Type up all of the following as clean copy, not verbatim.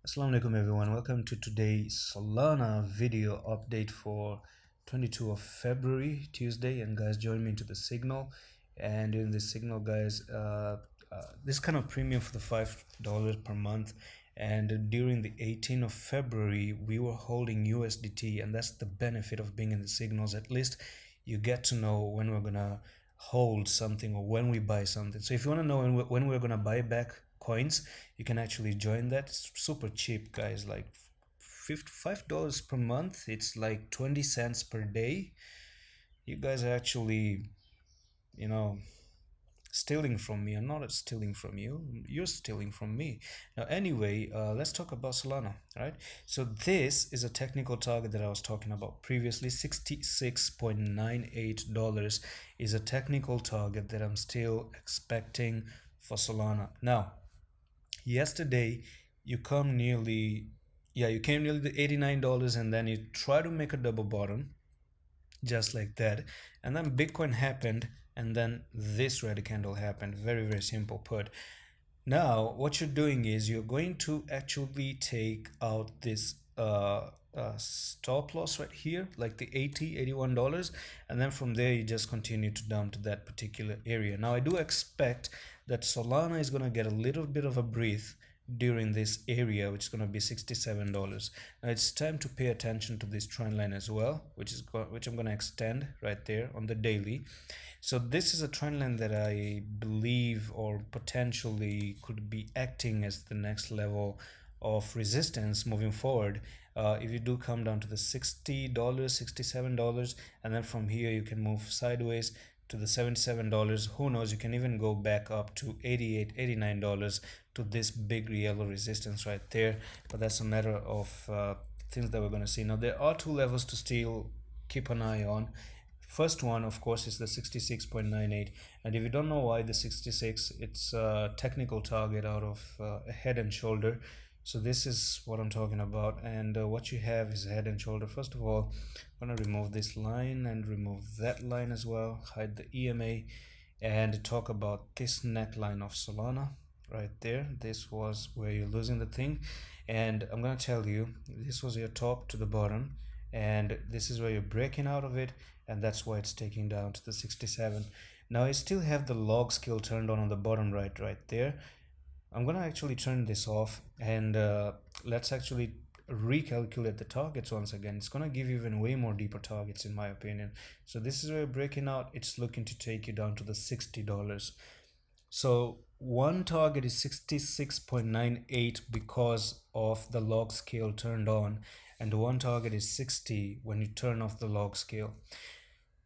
Assalamu alaikum everyone, welcome to today's Solana video update for 22 of February, Tuesday. And guys, join me into the signal. And in the signal, guys, this kind of premium for the $5 per month. And during the 18th of February, we were holding USDT, and that's the benefit of being in the signals. At least you get to know when we're gonna hold something or when we buy something. So if you want to know when we're gonna buy back coins, you can actually join that. It's super cheap, guys, like $55 per month. It's like 20 cents per day. You guys are actually, you know, stealing from me. I'm not stealing from you, you're stealing from me. Now anyway, let's talk about Solana. Right, so this is a technical target that I was talking about previously. $66.98 is a technical target that I'm still expecting for Solana. Now yesterday you come nearly, yeah, you came nearly to $89, and then you try to make a double bottom just like that, and then Bitcoin happened, and then this red candle happened. Very simple put. Now what you're doing is you're going to actually take out this stop loss right here, like the $81, and then from there you just continue to dump to that particular area. Now I do expect that Solana is going to get a little bit of a breath during this area, which is going to be $67. Now it's time to pay attention to this trend line as well, which I'm going to extend right there on the daily. So this is a trend line that I believe or potentially could be acting as the next level of resistance moving forward. If you do come down to the $60, $67, and then from here you can move sideways to the $77. Who knows, you can even go back up to $88, $89 to this big yellow resistance right there. But that's a matter of things that we're going to see. Now there are two levels to still keep an eye on. First one, of course, is the 66.98, and if you don't know why the 66, it's a technical target out of a head and shoulder. So this is what I'm talking about, and what you have is a head and shoulder. First of all, I'm going to remove this line and remove that line as well, hide the EMA, and talk about this neckline of Solana right there. This was where you're losing the thing, and I'm going to tell you, this was your top to the bottom, and this is where you're breaking out of it, and that's why it's taking down to the 67. Now I still have the log scale turned on the bottom right there. I'm gonna actually turn this off, and let's actually recalculate the targets once again. It's gonna give you even way more deeper targets in my opinion. So this is where you're breaking out. It's looking to take you down to the $60. So one target is 66.98 because of the log scale turned on, and one target is 60 when you turn off the log scale.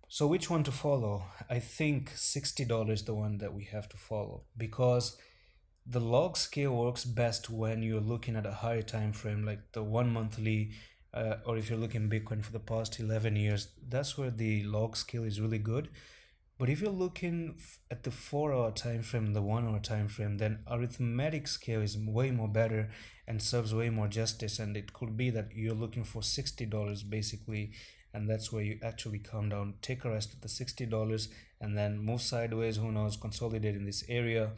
So which one to follow? I think $60 is the one that we have to follow, because the log scale works best when you're looking at a higher time frame, like the 1 monthly, or if you're looking Bitcoin for the past 11 years, that's where the log scale is really good. But if you're looking at the 4 hour time frame, the 1 hour time frame, then arithmetic scale is way more better and serves way more justice. And it could be that you're looking for $60 basically, and that's where you actually come down, take a rest at the $60, and then move sideways. Who knows, consolidate in this area,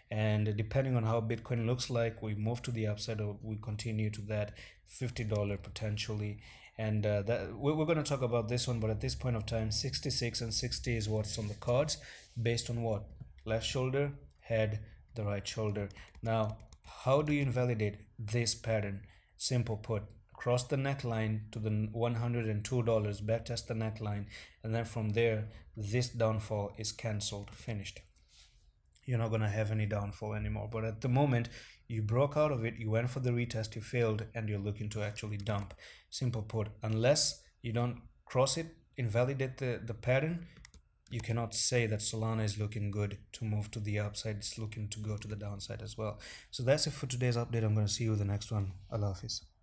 and depending on how Bitcoin looks like, we move to the upside or we continue to that $50 potentially. And that we're going to talk about this one, but at this point of time, 66 and 60 is what's on the cards, based on what? Left shoulder, head, the right shoulder. Now how do you invalidate this pattern? Simple put, cross the neckline to the $102, backtest the neckline, and then from there this downfall is cancelled, finished. You're not going to have any downfall anymore. But at the moment you broke out of it, you went for the retest, you failed, and you're looking to actually dump. Simple put, unless you don't cross it, invalidate the pattern, you cannot say that Solana is looking good to move to the upside. It's looking to go to the downside as well. So that's it for today's update. I'm going to see you in the next one. Allah Hafiz.